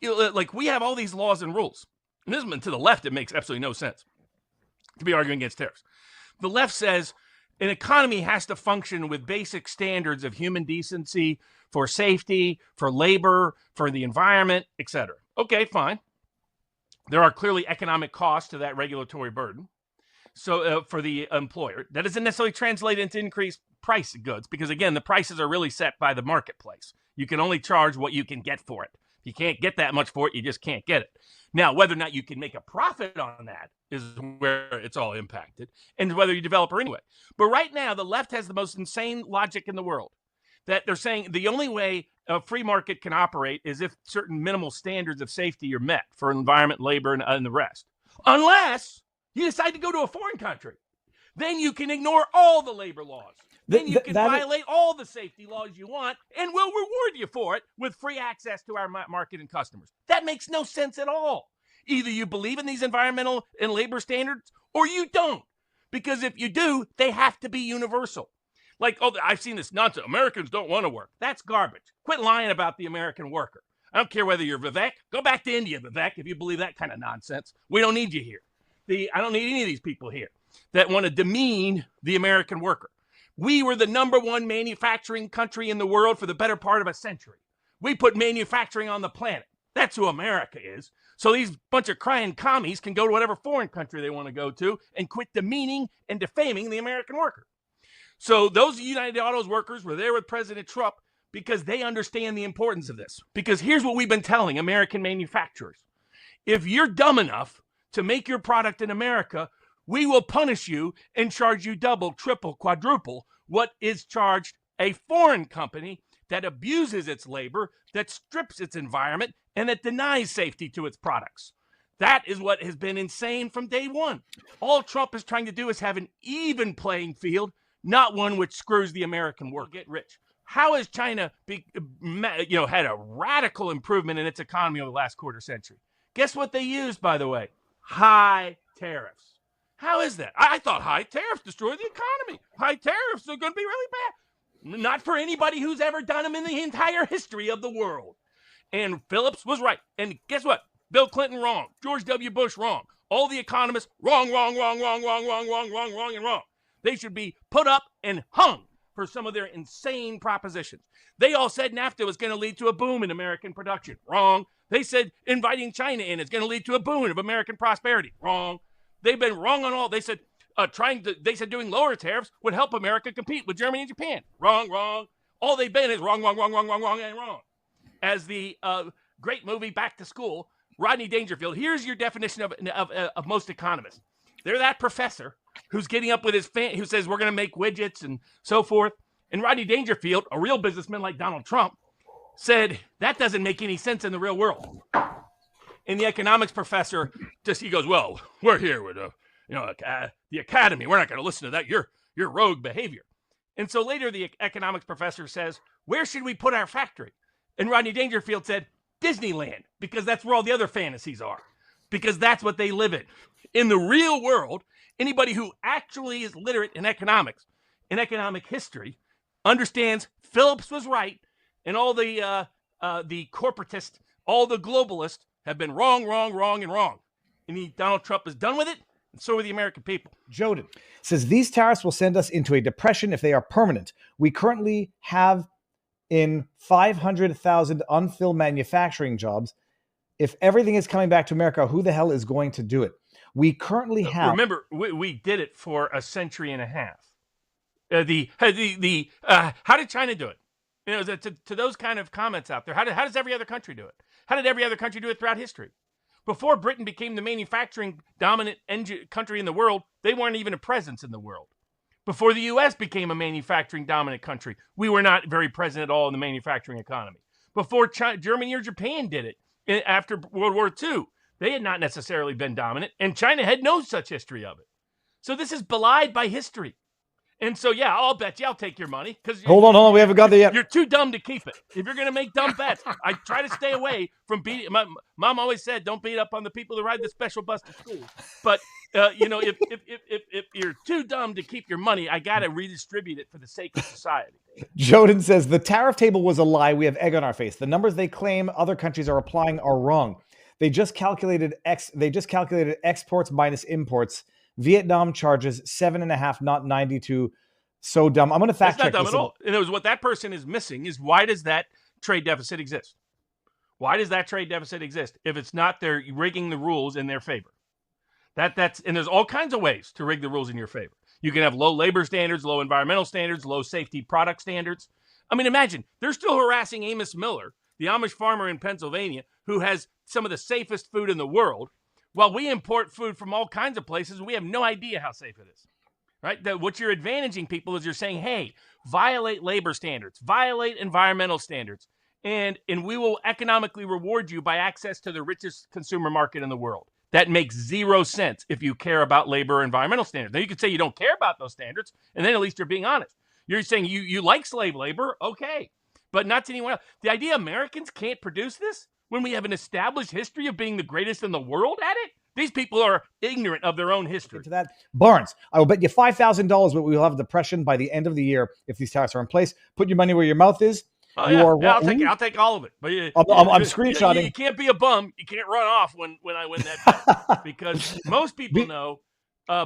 Like, we have all these laws and rules. And this, to the left, it makes absolutely no sense to be arguing against tariffs. The left says an economy has to function with basic standards of human decency, for safety, for labor, for the environment, etc. Okay, fine. There are clearly economic costs to that regulatory burden. So for the employer, that doesn't necessarily translate into increased price of goods, because again, the prices are really set by the marketplace. You can only charge what you can get for it. If you can't get that much for it, you just can't get it. Now, whether or not you can make a profit on that is where it's all impacted, and whether you develop or anyway. But right now, the left has the most insane logic in the world, that they're saying the only way a free market can operate is if certain minimal standards of safety are met for environment, labor, and the rest. Unless you decide to go to a foreign country. Then you can ignore all the labor laws. Then you can violate all the safety laws you want, and we'll reward you for it with free access to our market and customers. That makes no sense at all. Either you believe in these environmental and labor standards, or you don't. Because if you do, they have to be universal. Like, oh, I've seen this nonsense. Americans don't want to work. That's garbage. Quit lying about the American worker. I don't care whether you're Vivek. Go back to India, Vivek, if you believe that kind of nonsense. We don't need you here. I don't need any of these people here that want to demean the American worker. We were the #1 manufacturing country in the world for the better part of a century. We put manufacturing on the planet. That's who America is. So these bunch of crying commies can go to whatever foreign country they want to go to and quit demeaning and defaming the American worker. So those United Autos workers were there with President Trump because they understand the importance of this. Because here's what we've been telling American manufacturers. If you're dumb enough to make your product in America, we will punish you and charge you double, triple, quadruple what is charged a foreign company that abuses its labor, that strips its environment, and that denies safety to its products. That is what has been insane from day one. All Trump is trying to do is have an even playing field, not one which screws the American worker. Get rich. How has China had a radical improvement in its economy over the last quarter century? Guess what they used, by the way? High tariffs. How is that? I thought high tariffs destroy the economy. High tariffs are going to be really bad. Not for anybody who's ever done them in the entire history of the world. And Phillips was right. And guess what? Bill Clinton wrong. George W. Bush wrong. All the economists wrong. They should be put up and hung for some of their insane propositions. They all said NAFTA was going to lead to a boom in American production. Wrong. They said inviting China in is going to lead to a boom of American prosperity. Wrong. They've been wrong on all. They said doing lower tariffs would help America compete with Germany and Japan. Wrong. All they've been is wrong, and wrong. As the great movie Back to School, Rodney Dangerfield, here's your definition of most economists. They're that professor who's getting up with his fan, who says we're going to make widgets and so forth. And Rodney Dangerfield, a real businessman like Donald Trump, said that doesn't make any sense in the real world. And the economics professor he goes, well, we're here with the academy. We're not going to listen to that. Your rogue behavior. And so later the economics professor says, where should we put our factory? And Rodney Dangerfield said, Disneyland, because that's where all the other fantasies are. Because that's what they live in. In the real world, anybody who actually is literate in economics, in economic history, understands Phillips was right, and all the corporatists, all the globalists have been wrong. And Donald Trump is done with it, and so are the American people. Joden says, these tariffs will send us into a depression if they are permanent. We currently have in 500,000 unfilled manufacturing jobs. If everything is coming back to America, who the hell is going to do it? We currently have... Remember, we did it for a century and a half. How did China do it? To those kind of comments out there, how does every other country do it? How did every other country do it throughout history? Before Britain became the manufacturing dominant country in the world, they weren't even a presence in the world. Before the U.S. became a manufacturing dominant country, we were not very present at all in the manufacturing economy. Before Germany or Japan did it after World War II, they had not necessarily been dominant, and China had no such history of it. So this is belied by history. And so, yeah, I'll bet you I'll take your money because Hold on. We haven't got there yet. You're too dumb to keep it. If you're going to make dumb bets, I try to stay away from beating. My mom always said, "Don't beat up on the people who ride the special bus to school." But if you're too dumb to keep your money, I got to redistribute it for the sake of society. Joden says the tariff table was a lie. We have egg on our face. The numbers they claim other countries are applying are wrong. They just calculated exports minus imports. Vietnam charges 7.5, not 92. So dumb. I'm going to fact check this. That's not dumb this at all. And it was what that person is missing is why does that trade deficit exist? Why does that trade deficit exist if it's not they're rigging the rules in their favor? And there's all kinds of ways to rig the rules in your favor. You can have low labor standards, low environmental standards, low safety product standards. I mean, imagine they're still harassing Amos Miller, the Amish farmer in Pennsylvania, who has some of the safest food in the world, while we import food from all kinds of places. We have no idea how safe it is. Right? What you're advantaging people is you're saying, hey, violate labor standards, violate environmental standards, and we will economically reward you by access to the richest consumer market in the world. That makes zero sense if you care about labor or environmental standards. Now, you could say you don't care about those standards, and then at least you're being honest. You're saying you like slave labor, okay, but not to anyone else. The idea Americans can't produce this when we have an established history of being the greatest in the world at it? These people are ignorant of their own history. To that, Barnes, I will bet you $5,000 that we will have a depression by the end of the year if these tariffs are in place. Put your money where your mouth is. I'll take all of it. But I'm screenshotting. You can't be a bum. You can't run off when I win that bet because most people know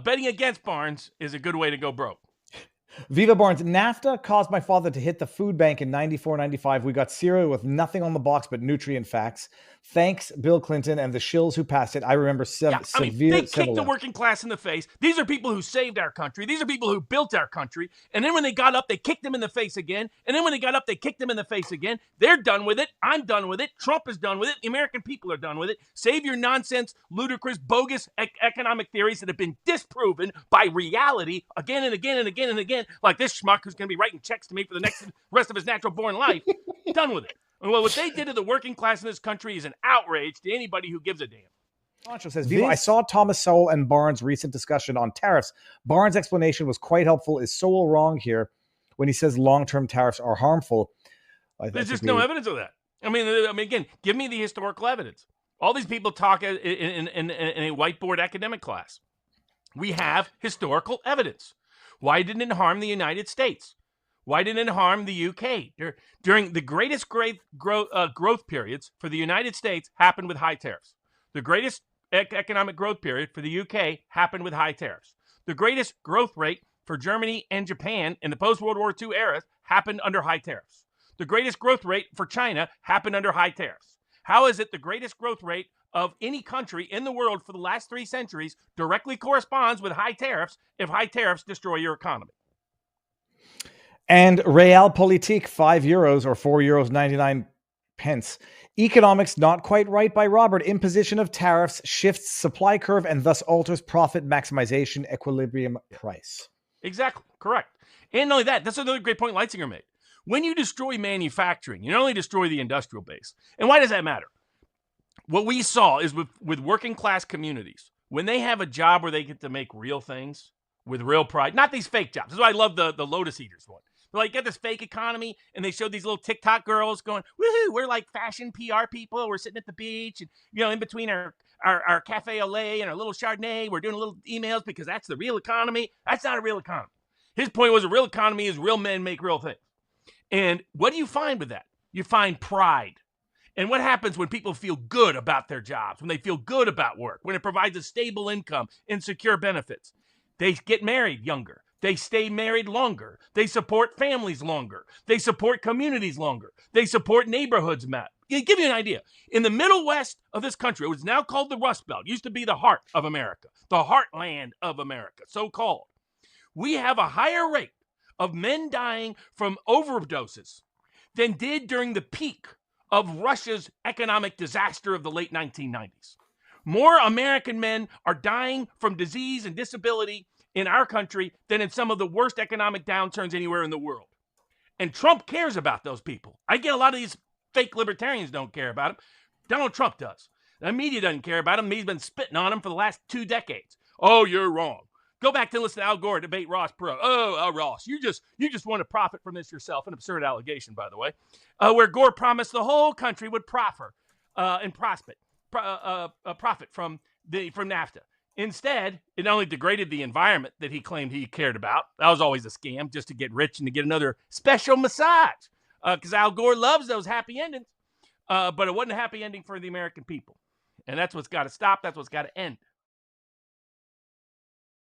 betting against Barnes is a good way to go broke. Viva Barnes, NAFTA caused my father to hit the food bank in 94, 95. We got cereal with nothing on the box but nutrient facts. Thanks, Bill Clinton and the shills who passed it. I remember severe. They kicked the working class in the face. These are people who saved our country. These are people who built our country. And then when they got up, they kicked them in the face again. And then when they got up, they kicked them in the face again. They're done with it. I'm done with it. Trump is done with it. The American people are done with it. Save your nonsense, ludicrous, bogus economic theories that have been disproven by reality again and again and again and again, like this schmuck who's going to be writing checks to me for the rest of his natural-born life. Done with it. Well, what they did to the working class in this country is an outrage to anybody who gives a damn. Poncho says, Viva, I saw Thomas Sowell and Barnes' recent discussion on tariffs. Barnes' explanation was quite helpful. Is Sowell wrong here when he says long-term tariffs are harmful? There's just no evidence of that. I mean, again, give me the historical evidence. All these people talk in a whiteboard academic class. We have historical evidence. Why didn't it harm the United States? Why didn't it harm the UK? During the greatest growth periods for the United States happened with high tariffs. The greatest economic growth period for the UK happened with high tariffs. The greatest growth rate for Germany and Japan in the post-World War II era happened under high tariffs. The greatest growth rate for China happened under high tariffs. How is it the greatest growth rate of any country in the world for the last 3 centuries directly corresponds with high tariffs if high tariffs destroy your economy? And Realpolitik, €5 or €4.99. Economics not quite right by Robert. Imposition of tariffs shifts supply curve and thus alters profit maximization equilibrium price. Exactly. Correct. And not only that, that's another great point Leitzinger made. When you destroy manufacturing, you not only destroy the industrial base. And why does that matter? What we saw is with working class communities, when they have a job where they get to make real things with real pride, not these fake jobs. This is why I love the Lotus Eaters one. They're like, get this fake economy, and they showed these little TikTok girls going, woohoo, we're like fashion PR people. We're sitting at the beach, and in between our cafe au lait and our little Chardonnay, we're doing little emails because that's the real economy. That's not a real economy. His point was a real economy is real men make real things. And what do you find with that? You find pride. And what happens when people feel good about their jobs, when they feel good about work, when it provides a stable income and secure benefits? They get married younger. They stay married longer. They support families longer. They support communities longer. They support neighborhoods, Matt. To give you an idea, in the Middle West of this country, which is now called the Rust Belt, used to be the heart of America, the heartland of America, so-called, we have a higher rate of men dying from overdoses than did during the peak of Russia's economic disaster of the late 1990s. More American men are dying from disease and disability in our country than in some of the worst economic downturns anywhere in the world. And Trump cares about those people. I get a lot of these fake libertarians don't care about him. Donald Trump does. The media doesn't care about him. He's been spitting on him for the last 2 decades. Oh, you're wrong. Go back to listen to Al Gore debate Ross Perot. Oh, Ross, you just want to profit from this yourself. An absurd allegation, by the way, where Gore promised the whole country would profit from NAFTA. Instead, it not only degraded the environment that he claimed he cared about. That was always a scam, just to get rich and to get another special massage. Because Al Gore loves those happy endings. But it wasn't a happy ending for the American people. And that's what's got to stop. That's what's got to end.